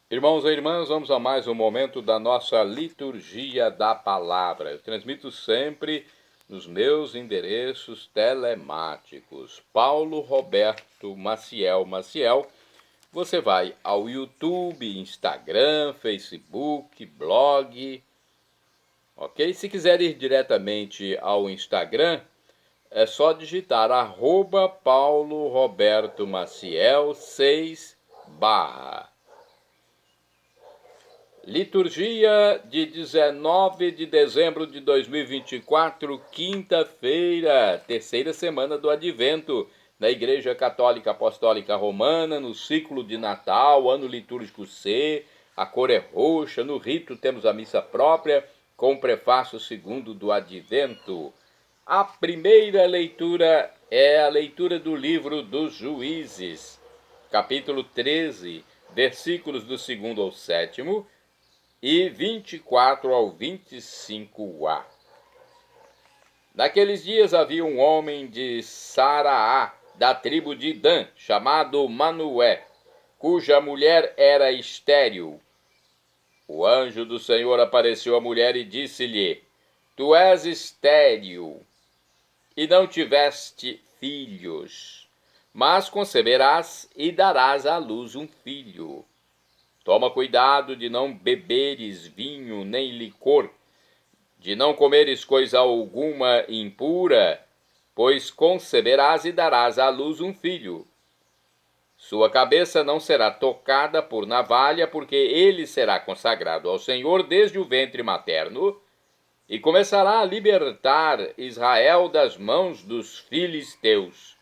Irmãos e irmãs, vamos a mais um momento da nossa liturgia da palavra. Eu transmito sempre nos meus endereços telemáticos. Paulo Roberto Maciel. Você vai ao YouTube, Instagram, Facebook, blog, ok? Se quiser ir diretamente ao Instagram, é só digitar @Paulo Roberto Maciel 6 barra. Liturgia de 19 de dezembro de 2024, quinta-feira, terceira semana do Advento, na Igreja Católica Apostólica Romana, no ciclo de Natal, ano litúrgico C, a cor é roxa, no rito temos a missa própria, com o prefácio segundo do Advento. A primeira leitura é a leitura do livro dos Juízes, capítulo 13, versículos do 2º ao 7º, e 24 ao 25a. Naqueles dias havia um homem de Saraá, da tribo de Dan, chamado Manoé, cuja mulher era estéril. O anjo do Senhor apareceu à mulher e disse-lhe: Tu és estéril e não tiveste filhos, mas conceberás e darás à luz um filho. Toma cuidado de não beberes vinho nem licor, de não comeres coisa alguma impura, pois conceberás e darás à luz um filho. Sua cabeça não será tocada por navalha, porque ele será consagrado ao Senhor desde o ventre materno, e começará a libertar Israel das mãos dos filisteus.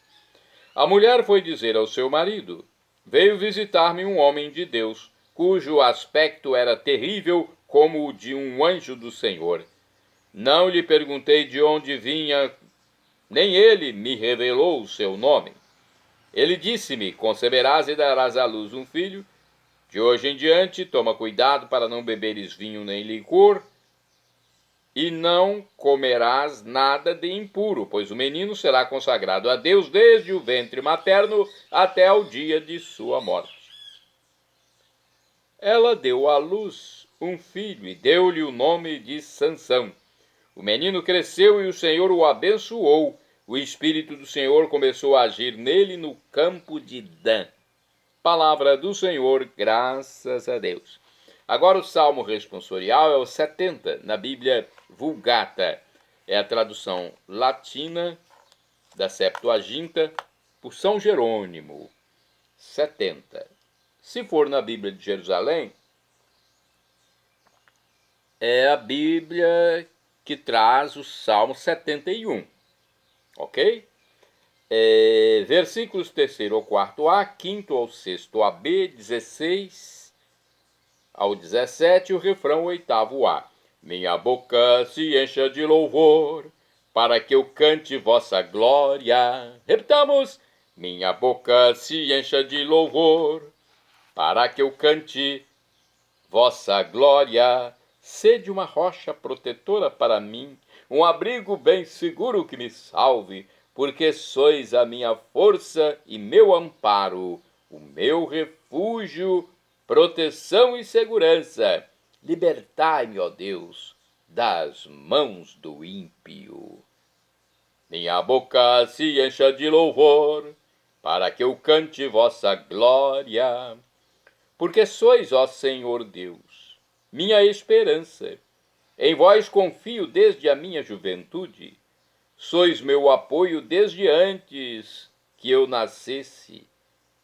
A mulher foi dizer ao seu marido: Veio visitar-me um homem de Deus, cujo aspecto era terrível como o de um anjo do Senhor. Não lhe perguntei de onde vinha, nem ele me revelou o seu nome. Ele disse-me: Conceberás e darás à luz um filho. De hoje em diante, toma cuidado para não beberes vinho nem licor, e não comerás nada de impuro, pois o menino será consagrado a Deus desde o ventre materno até o dia de sua morte. Ela deu à luz um filho e deu-lhe o nome de Sansão. O menino cresceu e o Senhor o abençoou. O Espírito do Senhor começou a agir nele no campo de Dan. Palavra do Senhor, graças a Deus. Agora o salmo responsorial é o 70, na Bíblia Vulgata. É a tradução latina da Septuaginta por São Jerônimo. 70. Se for na Bíblia de Jerusalém, é a Bíblia que traz o Salmo 71, ok? Versículos 3º ao 4a, 5º ao 6º-ab, 16 ao 17, o refrão 8º-a. Minha boca se encha de louvor, para que eu cante vossa glória. Repitamos: minha boca se encha de louvor, para que eu cante vossa glória. Sede uma rocha protetora para mim, um abrigo bem seguro que me salve, porque sois a minha força e meu amparo, o meu refúgio, proteção e segurança. Libertai-me, ó Deus, das mãos do ímpio. Minha boca se encha de louvor, para que eu cante vossa glória. Porque sois, ó Senhor Deus, minha esperança. Em vós confio desde a minha juventude. Sois meu apoio desde antes que eu nascesse.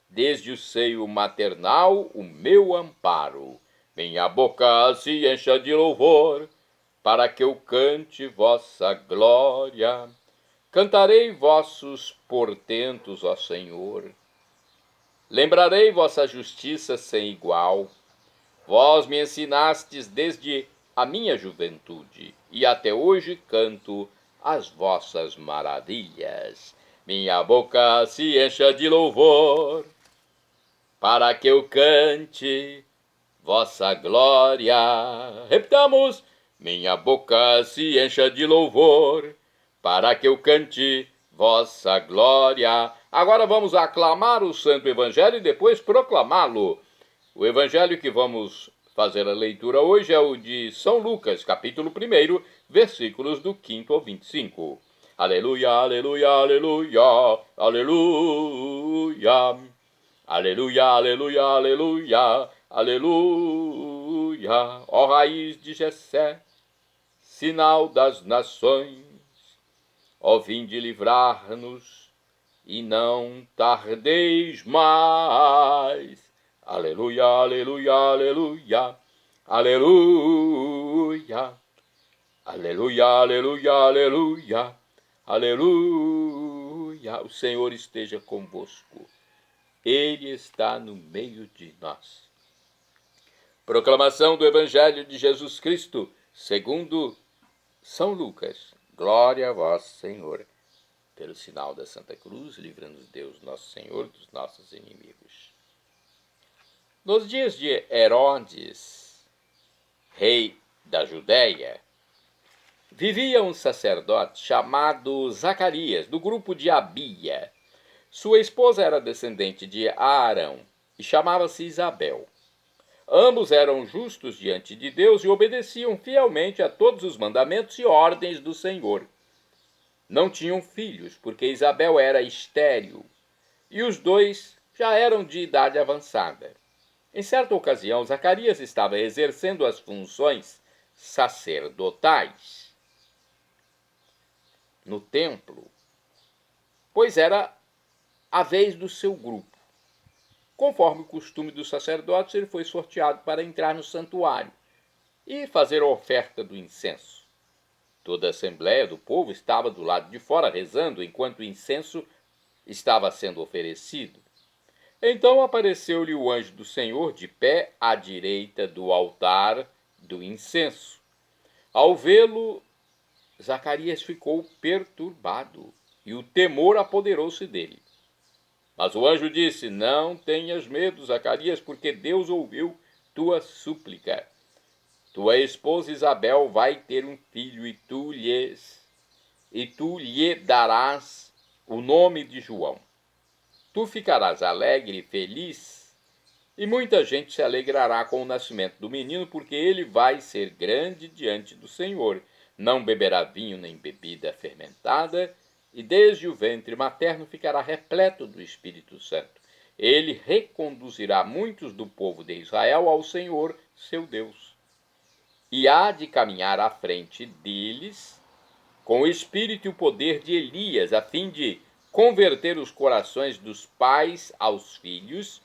Desde o seio maternal, o meu amparo. Minha boca se encha de louvor, para que eu cante vossa glória. Cantarei vossos portentos, ó Senhor. Lembrarei vossa justiça sem igual. Vós me ensinastes desde a minha juventude, e até hoje canto as vossas maravilhas. Minha boca se encha de louvor, para que eu cante vossa glória. Repitamos: minha boca se encha de louvor, para que eu cante vossa glória. Agora vamos aclamar o Santo Evangelho e depois proclamá-lo. O evangelho que vamos fazer a leitura hoje é o de São Lucas, capítulo 1, versículos do 5 ao 25. Aleluia, aleluia, aleluia, aleluia. Aleluia, aleluia, aleluia, aleluia. Ó raiz de Jessé, sinal das nações, ó vinde livrar-nos e não tardeis mais. Aleluia, aleluia, aleluia, aleluia. Aleluia, aleluia, aleluia, aleluia. O Senhor esteja convosco. Ele está no meio de nós. Proclamação do Evangelho de Jesus Cristo, segundo São Lucas. Glória a vós, Senhor. Pelo sinal da Santa Cruz, livra-nos Deus, nosso Senhor, dos nossos inimigos. Nos dias de Herodes, rei da Judéia, vivia um sacerdote chamado Zacarias, do grupo de Abia. Sua esposa era descendente de Arão e chamava-se Isabel. Ambos eram justos diante de Deus e obedeciam fielmente a todos os mandamentos e ordens do Senhor. Não tinham filhos, porque Isabel era estéril, e os dois já eram de idade avançada. Em certa ocasião, Zacarias estava exercendo as funções sacerdotais no templo, pois era a vez do seu grupo. Conforme o costume dos sacerdotes, ele foi sorteado para entrar no santuário e fazer a oferta do incenso. Toda a assembleia do povo estava do lado de fora rezando enquanto o incenso estava sendo oferecido. Então apareceu-lhe o anjo do Senhor de pé à direita do altar do incenso. Ao vê-lo, Zacarias ficou perturbado e o temor apoderou-se dele. Mas o anjo disse: não tenhas medo, Zacarias, porque Deus ouviu tua súplica. Tua esposa Isabel vai ter um filho e tu lhe darás o nome de João. Tu ficarás alegre e feliz, e muita gente se alegrará com o nascimento do menino, porque ele vai ser grande diante do Senhor. Não beberá vinho nem bebida fermentada, e desde o ventre materno ficará repleto do Espírito Santo. Ele reconduzirá muitos do povo de Israel ao Senhor, seu Deus. E há de caminhar à frente deles com o espírito e o poder de Elias, a fim de converter os corações dos pais aos filhos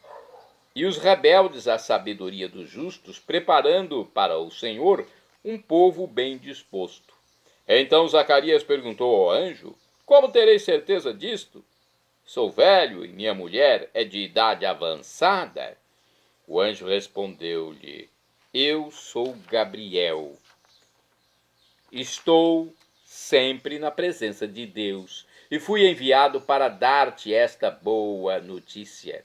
e os rebeldes à sabedoria dos justos, preparando para o Senhor um povo bem disposto. Então Zacarias perguntou ao anjo: como terei certeza disto? Sou velho e minha mulher é de idade avançada. O anjo respondeu-lhe: eu sou Gabriel. Estou sempre na presença de Deus e fui enviado para dar-te esta boa notícia.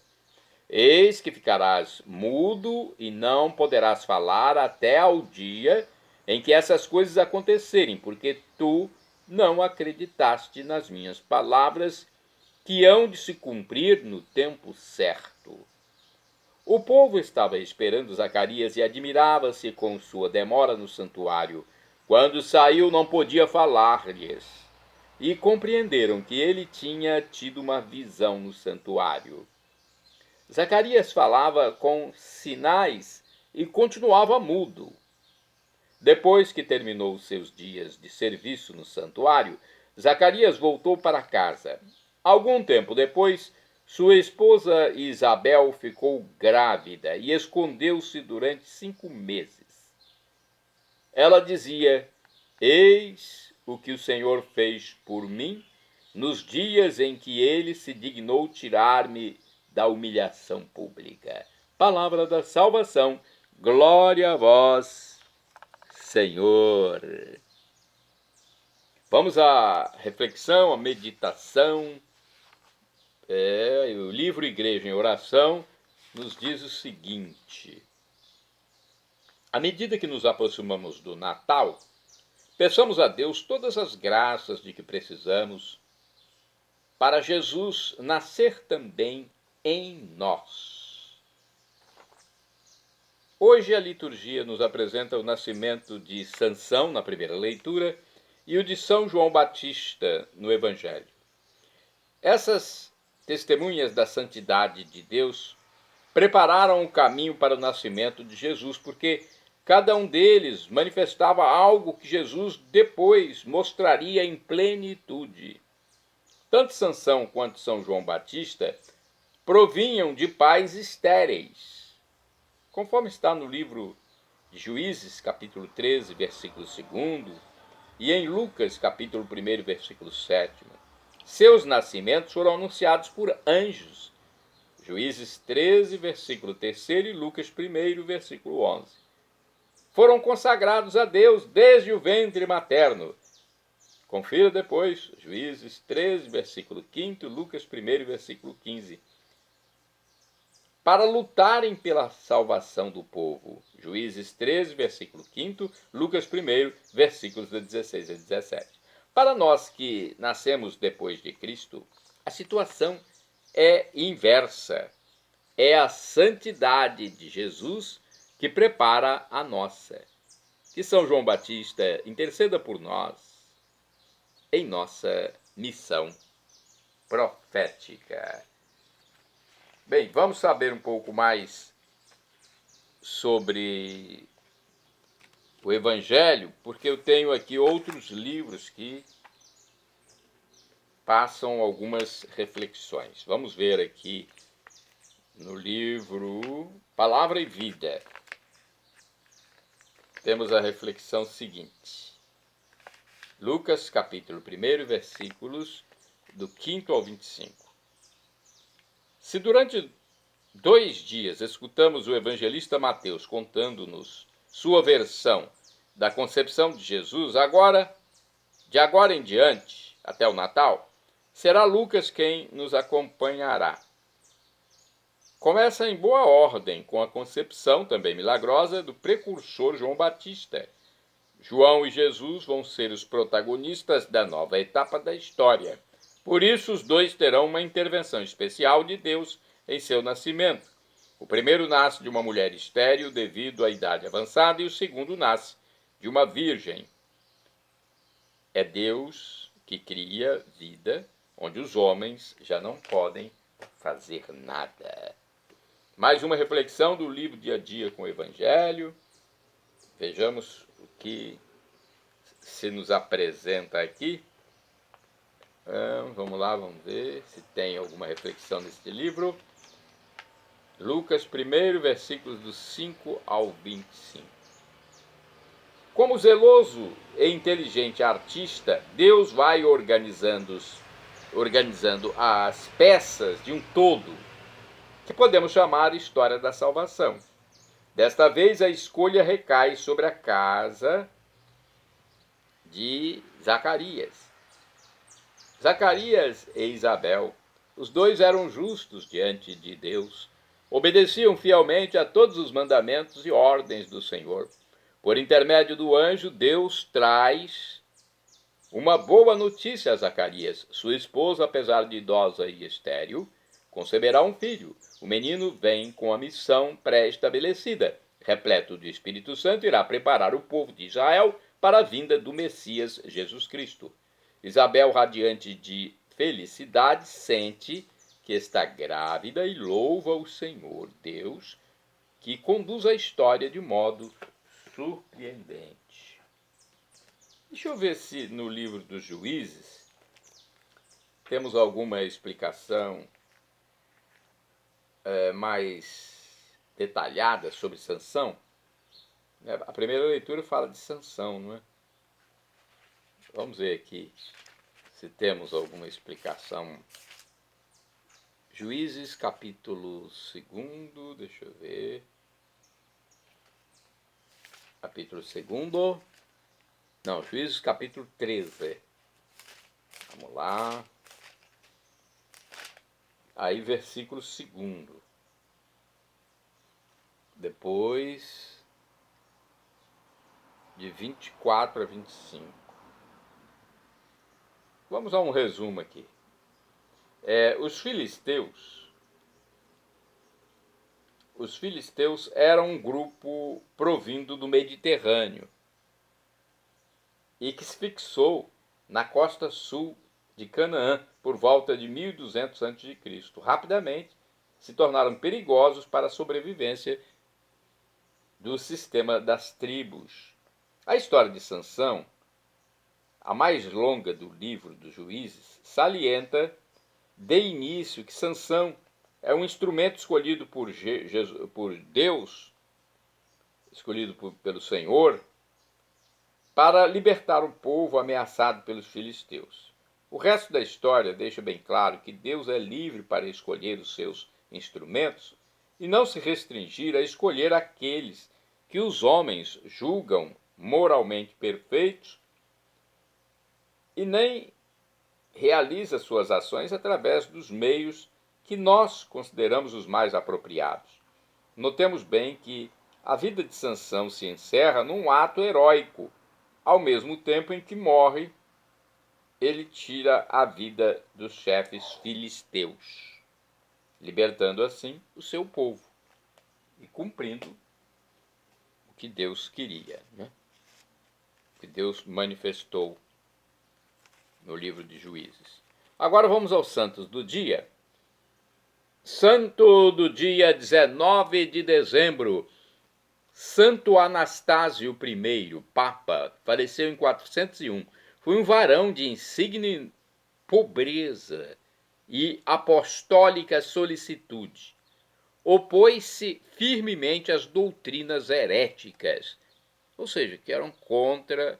Eis que ficarás mudo e não poderás falar até ao dia em que essas coisas acontecerem, porque tu não acreditaste nas minhas palavras, que hão de se cumprir no tempo certo. O povo estava esperando Zacarias e admirava-se com sua demora no santuário. Quando saiu, não podia falar-lhes, e compreenderam que ele tinha tido uma visão no santuário. Zacarias falava com sinais e continuava mudo. Depois que terminou os seus dias de serviço no santuário, Zacarias voltou para casa. Algum tempo depois, sua esposa Isabel ficou grávida e escondeu-se durante 5 meses. Ela dizia: eis o que o Senhor fez por mim nos dias em que ele se dignou tirar-me da humilhação pública. Palavra da salvação, glória a vós, Senhor. Vamos à reflexão, à meditação. O livro Igreja em Oração nos diz o seguinte: à medida que nos aproximamos do Natal, peçamos a Deus todas as graças de que precisamos para Jesus nascer também em nós. Hoje a liturgia nos apresenta o nascimento de Sansão na primeira leitura e o de São João Batista no Evangelho. Essas testemunhas da santidade de Deus prepararam o caminho para o nascimento de Jesus, porque cada um deles manifestava algo que Jesus depois mostraria em plenitude. Tanto Sansão quanto São João Batista provinham de pais estéreis, conforme está no livro de Juízes, capítulo 13, versículo 2, e em Lucas, capítulo 1, versículo 7. Seus nascimentos foram anunciados por anjos, Juízes 13, versículo 3 e Lucas 1, versículo 11. Foram consagrados a Deus desde o ventre materno. Confira depois, Juízes 13, versículo 5, Lucas 1, versículo 15. Para lutarem pela salvação do povo. Juízes 13, versículo 5, Lucas 1, versículos de 16 a 17. Para nós que nascemos depois de Cristo, a situação é inversa. É a santidade de Jesus que prepara a nossa. Que São João Batista interceda por nós em nossa missão profética. Bem, vamos saber um pouco mais sobre o Evangelho, porque eu tenho aqui outros livros que passam algumas reflexões. Vamos ver aqui no livro Palavra e Vida. Temos a reflexão seguinte. Lucas, capítulo 1, versículos do 5 ao 25. Se durante 2 dias escutamos o evangelista Mateus contando-nos sua versão da concepção de Jesus, de agora em diante, até o Natal, será Lucas quem nos acompanhará. Começa em boa ordem com a concepção, também milagrosa, do precursor João Batista. João e Jesus vão ser os protagonistas da nova etapa da história. Por isso, os dois terão uma intervenção especial de Deus em seu nascimento. O primeiro nasce de uma mulher estéril devido à idade avançada e o segundo nasce de uma virgem. É Deus que cria vida onde os homens já não podem fazer nada. Mais uma reflexão do livro Dia a Dia com o Evangelho. Vejamos o que se nos apresenta aqui. Vamos lá, vamos ver se tem alguma reflexão neste livro. Lucas 1, versículos do 5 ao 25. Como zeloso e inteligente artista, Deus vai organizando as peças de um todo, que podemos chamar história da salvação. Desta vez a escolha recai sobre a casa de Zacarias. Zacarias e Isabel, os dois eram justos diante de Deus, obedeciam fielmente a todos os mandamentos e ordens do Senhor. Por intermédio do anjo, Deus traz uma boa notícia a Zacarias. Sua esposa, apesar de idosa e estéril, conceberá um filho. O menino vem com a missão pré-estabelecida. Repleto de Espírito Santo, irá preparar o povo de Israel para a vinda do Messias Jesus Cristo. Isabel, radiante de felicidade, sente que está grávida e louva o Senhor Deus, que conduz a história de modo surpreendente. Deixa eu ver se no livro dos Juízes temos alguma explicação mais detalhada sobre Sansão. A primeira leitura fala de Sansão, não é? Vamos ver aqui se temos alguma explicação. Juízes, capítulo 2, deixa eu ver. Capítulo 2. Não, Juízes, capítulo 13. Vamos lá. Aí, versículo 2. Depois, de 24 a 25. Vamos a um resumo aqui. Os filisteus, os filisteus eram um grupo provindo do Mediterrâneo e que se fixou na costa sul de Canaã por volta de 1200 a.C. Rapidamente se tornaram perigosos para a sobrevivência do sistema das tribos. A história de Sansão, a mais longa do livro dos Juízes, salienta de início que Sansão é um instrumento escolhido por Deus, escolhido pelo Senhor, para libertar o povo ameaçado pelos filisteus. O resto da história deixa bem claro que Deus é livre para escolher os seus instrumentos e não se restringir a escolher aqueles que os homens julgam moralmente perfeitos e nem realiza suas ações através dos meios que nós consideramos os mais apropriados. Notemos bem que a vida de Sansão se encerra num ato heróico. Ao mesmo tempo em que morre, ele tira a vida dos chefes filisteus, libertando assim o seu povo e cumprindo o que Deus queria, né? O que Deus manifestou no livro de Juízes. Agora vamos aos santos do dia. Santo do dia 19 de dezembro, Santo Anastásio I, Papa, faleceu em 401. Foi um varão de insigne pobreza e apostólica solicitude. Opôs-se firmemente às doutrinas heréticas, ou seja, que eram contra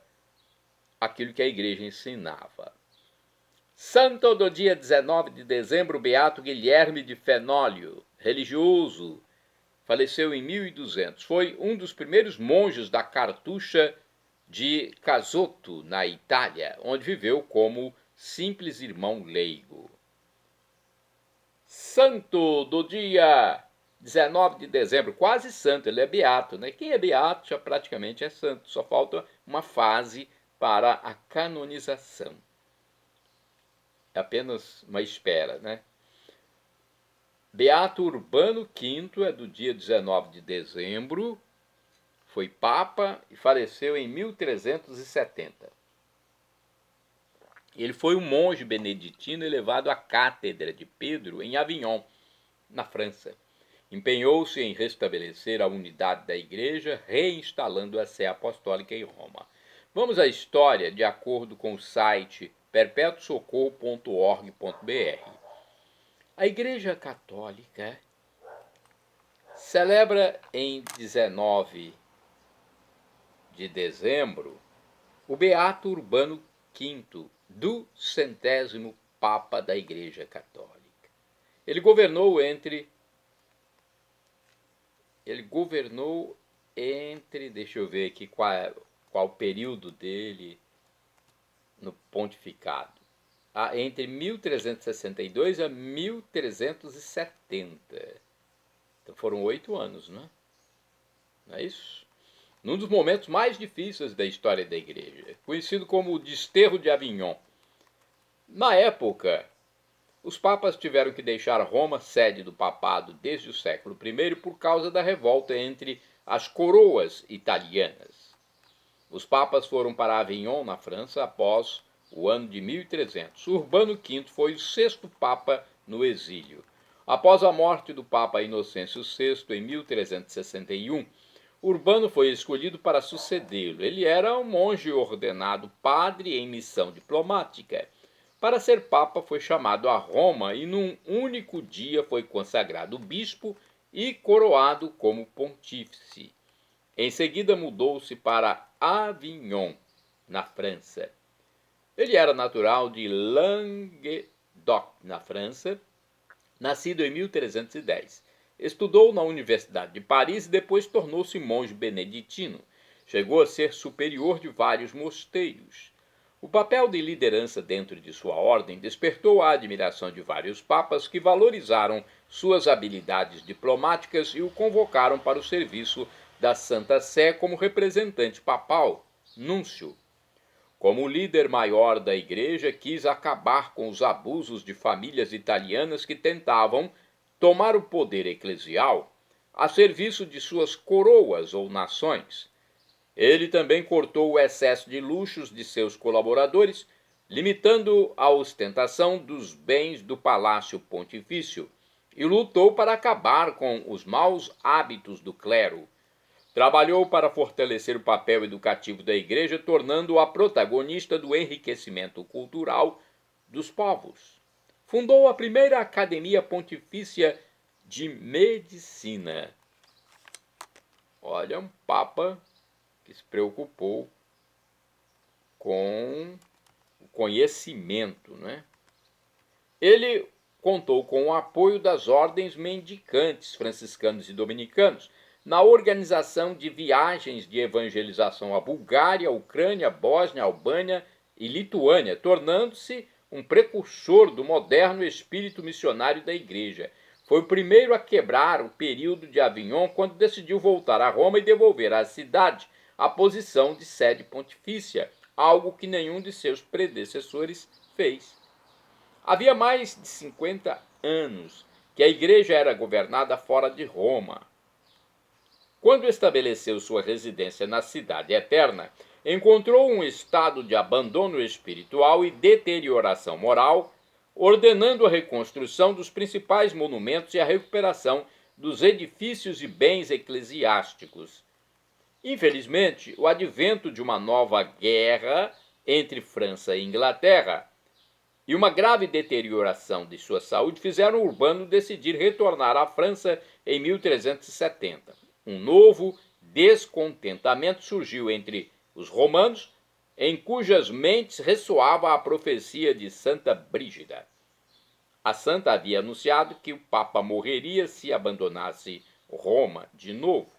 aquilo que a igreja ensinava. Santo do dia 19 de dezembro, Beato Guilherme de Fenólio, religioso, faleceu em 1200. Foi um dos primeiros monges da Cartucha de Casotto, na Itália, onde viveu como simples irmão leigo. Santo do dia 19 de dezembro, quase santo, ele é beato, né? Quem é beato já praticamente é santo, só falta uma fase para a canonização. É apenas uma espera, né? Beato Urbano V é do dia 19 de dezembro, foi papa e faleceu em 1370. Ele foi um monge beneditino elevado à cátedra de Pedro em Avignon, na França. Empenhou-se em restabelecer a unidade da igreja, reinstalando a sé apostólica em Roma. Vamos à história de acordo com o site perpetuosocorro.org.br. A Igreja Católica celebra em 19 de dezembro o Beato Urbano V, do 100º Papa da Igreja Católica. Ele governou entre, deixa eu ver aqui qual o período dele no pontificado. Entre 1362 a 1370. Então foram 8 anos, né? Não é isso? Num dos momentos mais difíceis da história da igreja, conhecido como o Desterro de Avignon. Na época, os papas tiveram que deixar Roma, sede do papado desde o século I, por causa da revolta entre as coroas italianas. Os papas foram para Avignon, na França, após o ano de 1300. Urbano V foi o 6º Papa no exílio. Após a morte do Papa Inocêncio VI, em 1361, Urbano foi escolhido para sucedê-lo. Ele era um monge ordenado padre em missão diplomática. Para ser Papa, foi chamado a Roma e num único dia foi consagrado bispo e coroado como pontífice. Em seguida mudou-se para Avignon, na França. Ele era natural de Languedoc, na França, nascido em 1310. Estudou na Universidade de Paris e depois tornou-se monge beneditino. Chegou a ser superior de vários mosteiros. O papel de liderança dentro de sua ordem despertou a admiração de vários papas que valorizaram suas habilidades diplomáticas e o convocaram para o serviço da Santa Sé como representante papal, núncio. Como líder maior da igreja, quis acabar com os abusos de famílias italianas que tentavam tomar o poder eclesial, a serviço de suas coroas ou nações. Ele também cortou o excesso de luxos de seus colaboradores, limitando a ostentação dos bens do palácio pontifício, e lutou para acabar com os maus hábitos do clero. Trabalhou para fortalecer o papel educativo da Igreja, tornando-a protagonista do enriquecimento cultural dos povos. Fundou a primeira Academia Pontifícia de Medicina. Olha, um Papa que se preocupou com o conhecimento, né? Ele contou com o apoio das ordens mendicantes franciscanos e dominicanos na organização de viagens de evangelização à Bulgária, Ucrânia, Bósnia, Albânia e Lituânia, tornando-se um precursor do moderno espírito missionário da Igreja. Foi o primeiro a quebrar o período de Avignon quando decidiu voltar a Roma e devolver à cidade a posição de sede pontifícia, algo que nenhum de seus predecessores fez. Havia mais de 50 anos que a Igreja era governada fora de Roma. Quando estabeleceu sua residência na Cidade Eterna, encontrou um estado de abandono espiritual e deterioração moral, ordenando a reconstrução dos principais monumentos e a recuperação dos edifícios e bens eclesiásticos. Infelizmente, o advento de uma nova guerra entre França e Inglaterra e uma grave deterioração de sua saúde fizeram Urbano decidir retornar à França em 1370. Um novo descontentamento surgiu entre os romanos, em cujas mentes ressoava a profecia de Santa Brígida. A santa havia anunciado que o Papa morreria se abandonasse Roma de novo.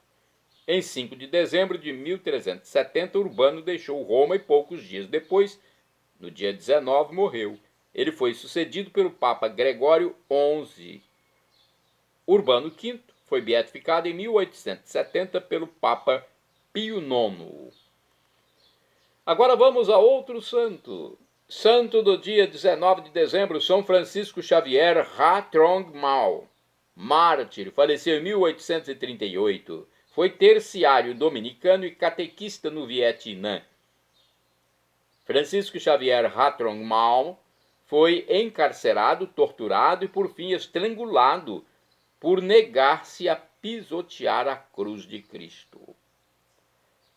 Em 5 de dezembro de 1370, Urbano deixou Roma e poucos dias depois, no dia 19, morreu. Ele foi sucedido pelo Papa Gregório XI. Urbano V foi beatificado em 1870 pelo Papa Pio IX. Agora vamos a outro santo. Santo do dia 19 de dezembro, São Francisco Xavier Ha Trong Mao. Mártir, faleceu em 1838. Foi terciário dominicano e catequista no Vietnã. Francisco Xavier Ha Trong Mao foi encarcerado, torturado e por fim estrangulado por negar-se a pisotear a cruz de Cristo.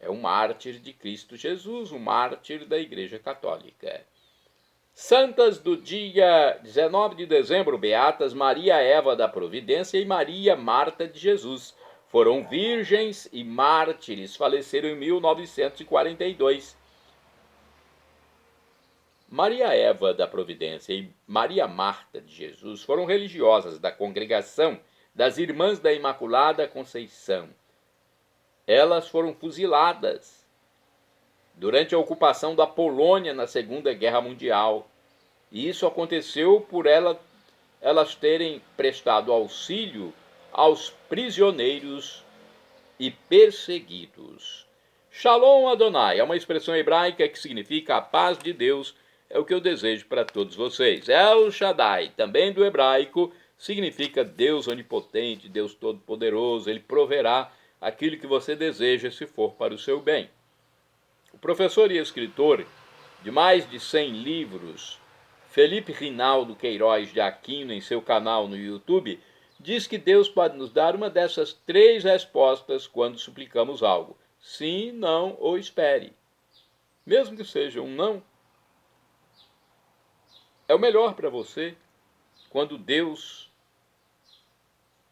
É um mártir de Cristo Jesus, um mártir da Igreja Católica. Santas do dia 19 de dezembro, beatas Maria Eva da Providência e Maria Marta de Jesus. Foram virgens e mártires, faleceram em 1942. Maria Eva da Providência e Maria Marta de Jesus foram religiosas da congregação das Irmãs da Imaculada Conceição. Elas foram fuziladas durante a ocupação da Polônia na Segunda Guerra Mundial. E isso aconteceu por elas terem prestado auxílio aos prisioneiros e perseguidos. Shalom Adonai é uma expressão hebraica que significa a paz de Deus. É o que eu desejo para todos vocês. El Shaddai, também do hebraico, significa Deus onipotente, Deus todo-poderoso. Ele proverá aquilo que você deseja se for para o seu bem. O professor e escritor de mais de 100 livros, Felipe Rinaldo Queiroz de Aquino, em seu canal no YouTube, diz que Deus pode nos dar uma dessas 3 respostas quando suplicamos algo: sim, não ou espere. Mesmo que seja um não, é o melhor para você quando Deus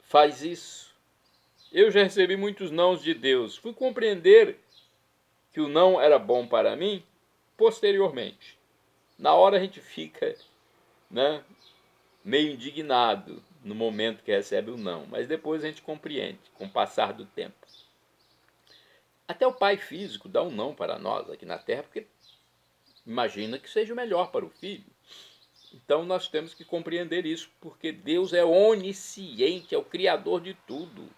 faz isso. Eu já recebi muitos nãos de Deus. Fui compreender que o não era bom para mim posteriormente. Na hora a gente fica, meio indignado no momento que recebe o não, mas depois a gente compreende com o passar do tempo. Até o pai físico dá um não para nós aqui na Terra, porque imagina que seja o melhor para o filho. Então nós temos que compreender isso, porque Deus é onisciente, é o Criador de tudo.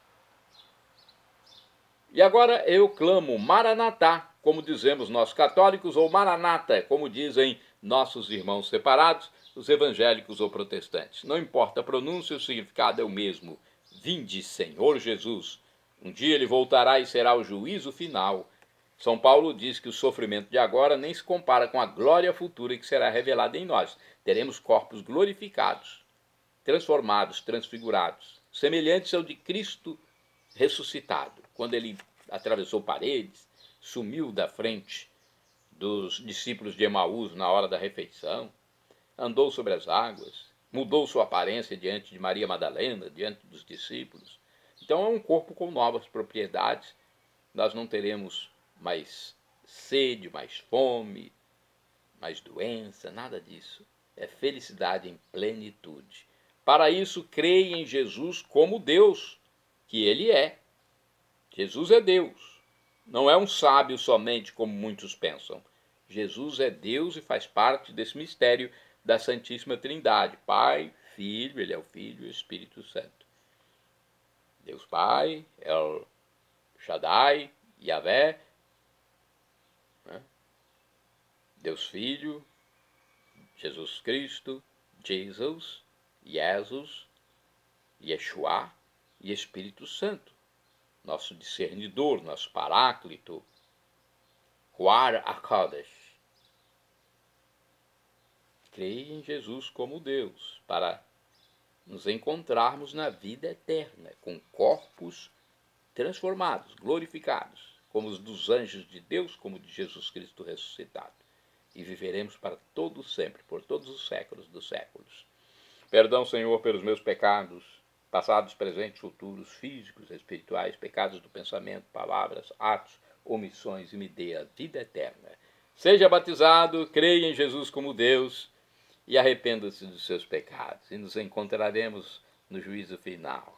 E agora eu clamo Maranatá, como dizemos nós católicos, ou Maranata, como dizem nossos irmãos separados, os evangélicos ou protestantes. Não importa a pronúncia, o significado é o mesmo. Vinde, Senhor Jesus. Um dia ele voltará e será o juízo final. São Paulo diz que o sofrimento de agora nem se compara com a glória futura que será revelada em nós. Teremos corpos glorificados, transformados, transfigurados, semelhantes ao de Cristo ressuscitado, quando ele atravessou paredes, sumiu da frente dos discípulos de Emaús na hora da refeição, andou sobre as águas, mudou sua aparência diante de Maria Madalena, diante dos discípulos. Então é um corpo com novas propriedades. Nós não teremos mais sede, mais fome, mais doença, nada disso. É felicidade em plenitude. Para isso, creia em Jesus como Deus, que Ele é. Jesus é Deus. Não é um sábio somente, como muitos pensam. Jesus é Deus e faz parte desse mistério da Santíssima Trindade. Pai, Filho, Ele é o Filho e o Espírito Santo. Deus Pai, El Shaddai, Yahvé, né? Deus Filho, Jesus Cristo, Jesus, Yeshua e Espírito Santo. Nosso discernidor, nosso paráclito, Ruach HaKodesh. Creia em Jesus como Deus, para nos encontrarmos na vida eterna, com corpos transformados, glorificados, como os dos anjos de Deus, como de Jesus Cristo ressuscitado. E viveremos para todo sempre, por todos os séculos dos séculos. Perdão, Senhor, pelos meus pecados, passados, presentes, futuros, físicos, espirituais, pecados do pensamento, palavras, atos, omissões, e me dê a vida eterna. Seja batizado, creia em Jesus como Deus e arrependa-se dos seus pecados, e nos encontraremos no juízo final.